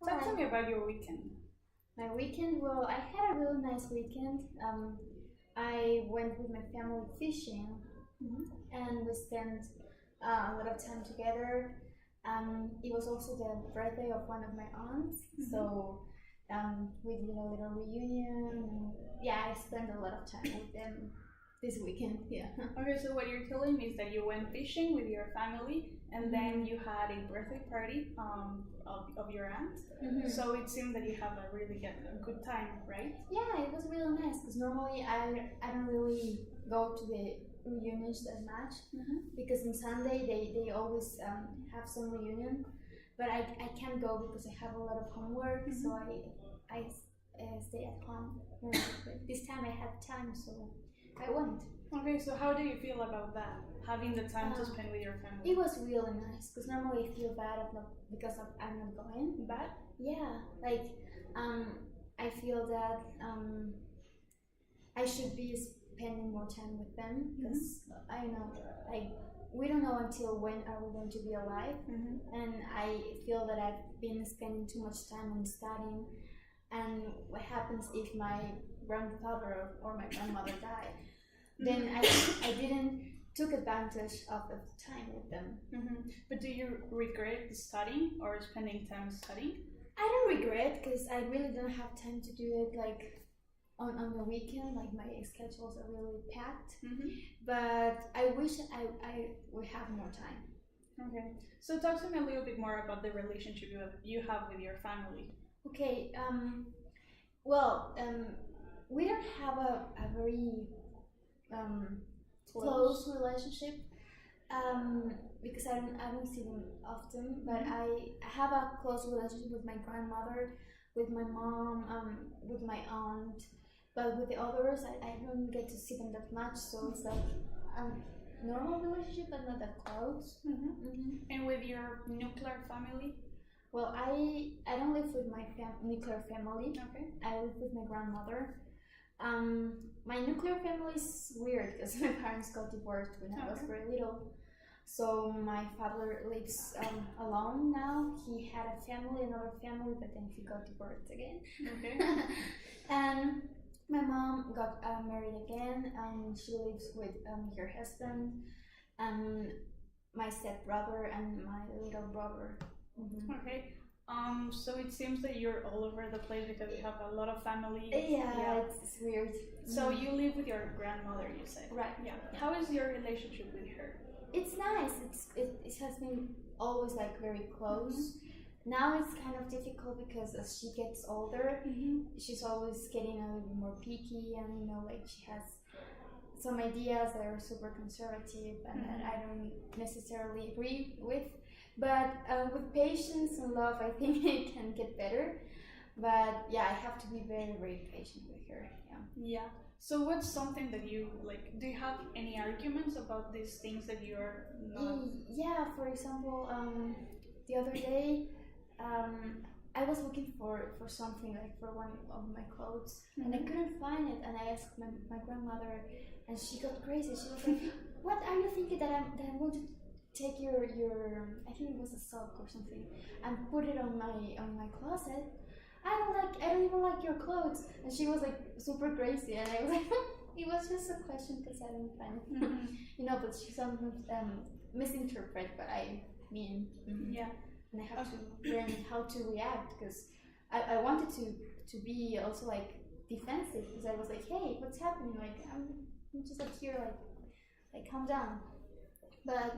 Talk to Hi. me about your weekend. My weekend, well, I had a really nice weekend. I went with my family fishing and we spent a lot of time together. It was also the birthday of one of my aunts, so we did a little reunion. And, yeah, I spent a lot of time with them this weekend. Yeah. Okay, so what you're telling me is that you went fishing with your family and then you had a birthday party of your aunt. So it seemed that you have a really good time, right? Yeah, it was really nice because normally I don't really go to the reunions that much because on Sunday they always have some reunion, but I can't go because I have a lot of homework, so I stay at home. But this time I had time, so I went. Okay, so how do you feel about that? Having the time to spend with your family? It was really nice because normally I feel bad because I'm not going. Bad? Yeah, like I feel that I should be spending more time with them because I know, like, we don't know until when are we going to be alive, and I feel that I've been spending too much time on studying. And what happens if my grandfather or my grandmother die? Then I didn't took advantage of the time with them. But do you regret studying or spending time studying? I don't regret because I really don't have time to do it like on the weekend. Like my schedules are really packed. But I wish I would have more time. Okay, so talk to me a little bit more about the relationship you have with your family. Okay. Well, we don't have a very close relationship because I don't see them often, but I have a close relationship with my grandmother, with my mom, with my aunt, but with the others I don't get to see them that much, so it's like a normal relationship but not that close. And with your nuclear family? Well, I don't live with my nuclear family. Okay. I live with my grandmother. My nuclear family is weird because my parents got divorced when I was very little. So my father lives alone now. He had a family, another family, but then he got divorced again. Okay. And my mom got married again, and she lives with her husband, and my stepbrother, and my little brother. Okay. So it seems that you're all over the place because you have a lot of family. Yeah. It's weird. So you live with your grandmother, you said. Right. Yeah. How is your relationship with her? It's nice. It has been always like very close. Now it's kind of difficult because as she gets older, she's always getting a little bit more picky, and like she has some ideas that are super conservative and that I don't necessarily agree with. But with patience and love, I think it can get better. But yeah, I have to be very, very patient with her. Yeah. So what's something that you like? Do you have any arguments about these things that you're not? Yeah. For example, the other day, I was looking for something like for one of my clothes, and I couldn't find it. And I asked my grandmother, and she got crazy. She was like, "What are you thinking that I'm going to take your I think it was a sock or something and put it on my closet? I don't even like your clothes." And she was like super crazy, and I was like, it was just a question because I didn't find it. But she sometimes misinterpret what I mean. Yeah. And I have to learn how to react because I wanted to be also like defensive because I was like, hey, what's happening? Like I'm just like here, like calm down. But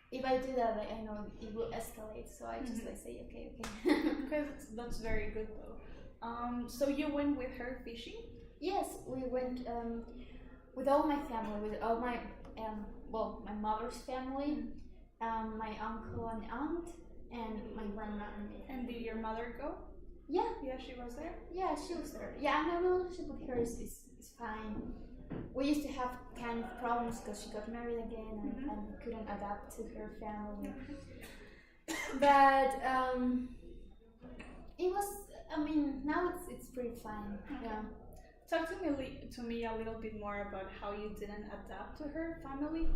if I do that, like I know it will escalate, so I just like say okay. Okay, that's very good though. So you went with her fishing? Yes, we went with all my family, with all my my mother's family, my uncle and aunt, and my grandma and me. And did your mother go? Yeah. Yeah, she was there? Yeah, she was there. Yeah, my relationship with her is fine. We used to have kind of problems because she got married again and couldn't adapt to her family. But it was, now it's pretty fine. Yeah. Talk to me a little bit more about how you didn't adapt to her family.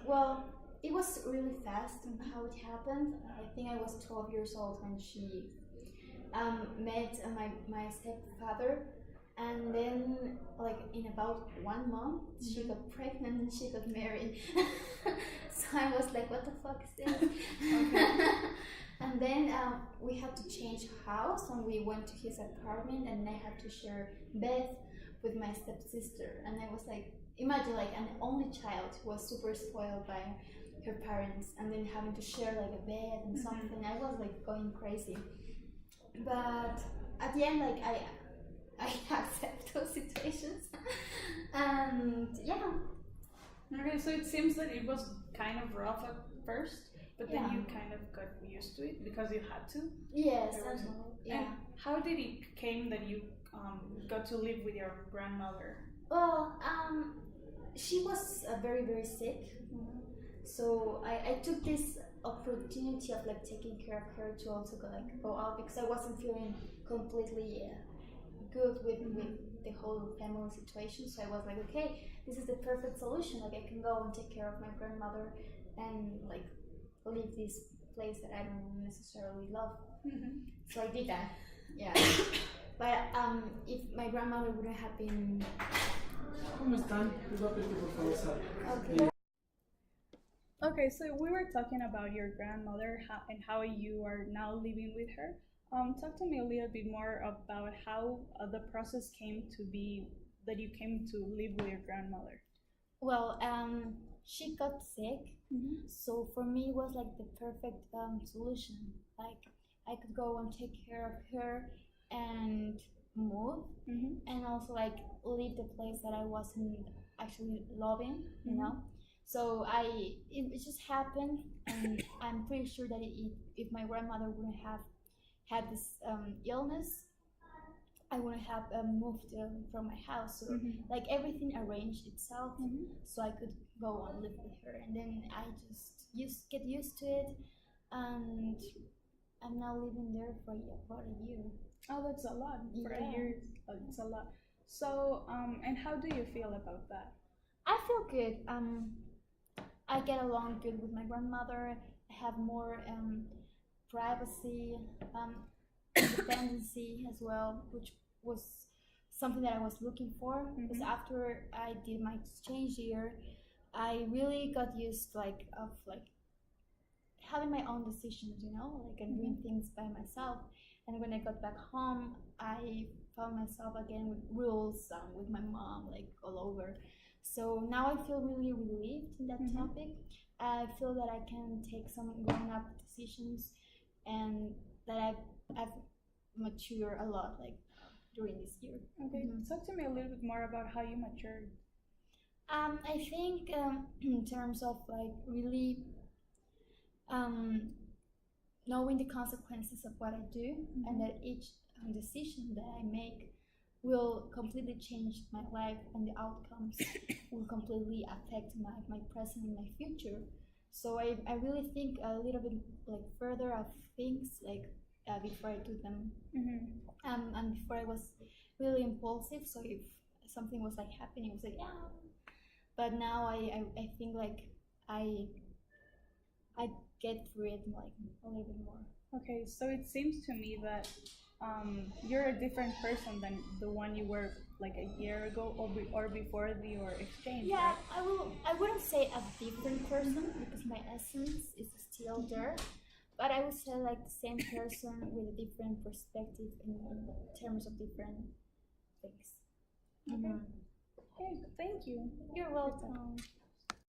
Well, it was really fast how it happened. I think I was 12 years old when she met my stepfather, and then like in about 1 month she got pregnant and she got married. So I was like, what the fuck is this? And then we had to change house, and we went to his apartment, and I had to share bed with my stepsister. And I was like, imagine like an only child who was super spoiled by her parents, and then having to share like a bed and something. I was like going crazy. But at the end, like I accept those situations. And yeah. Okay, so it seems that it was kind of rough at first, but then Yeah. you kind of got used to it because you had to. Yes. There was- Yeah. And how did it came that you got to live with your grandmother? Well, she was very very sick, so I took this opportunity of like taking care of her to also go out, because I wasn't feeling completely good with the whole family situation. So I was like, okay, this is the perfect solution. Like I can go and take care of my grandmother and like leave this place that I don't necessarily love. So I did that. Yeah. But if my grandmother wouldn't have been ¿Cómo están? Rápido, por favor, sal. okay. Okay, so we were talking about your grandmother and how you are now living with her. Talk to me a little bit more about how the process came to be that you came to live with your grandmother. Well, she got sick, so for me it was like the perfect solution. Like I could go and take care of her and move, and also like leave the place that I wasn't actually loving, you know. So it just happened, and I'm pretty sure that if my grandmother wouldn't have had this illness, I wouldn't have moved from my house. So like everything arranged itself, so I could go and live with her, and then I just get used to it, and I'm now living there for about a year. Oh, that's a lot. For a Yeah. year, it's a lot. So, and how do you feel about that? I feel good. I get along good with my grandmother. I have more privacy, independency as well, which was something that I was looking for. Because after I did my exchange year, I really got used of having my own decisions, you know, like and doing things by myself. And when I got back home, I found myself again with rules, with my mom, like all over. So now I feel really relieved in that topic. I feel that I can take some grown-up decisions, and that I've matured a lot, like during this year. Okay, talk to me a little bit more about how you matured. I think in terms of like really knowing the consequences of what I do, and that each decision that I make will completely change my life, and the outcomes will completely affect my present and my future. So I really think a little bit like further of things, like before I do them. And before I was really impulsive, so if something was like happening, I was like, yeah. But now I think like I get through it like a little bit more. Okay, so it seems to me that you're a different person than the one you were like a year ago or before your exchange. Yeah, right? I wouldn't say a different person, because my essence is still there, but I would say like the same person with a different perspective in terms of different things. Okay. Okay, thank you. You're welcome.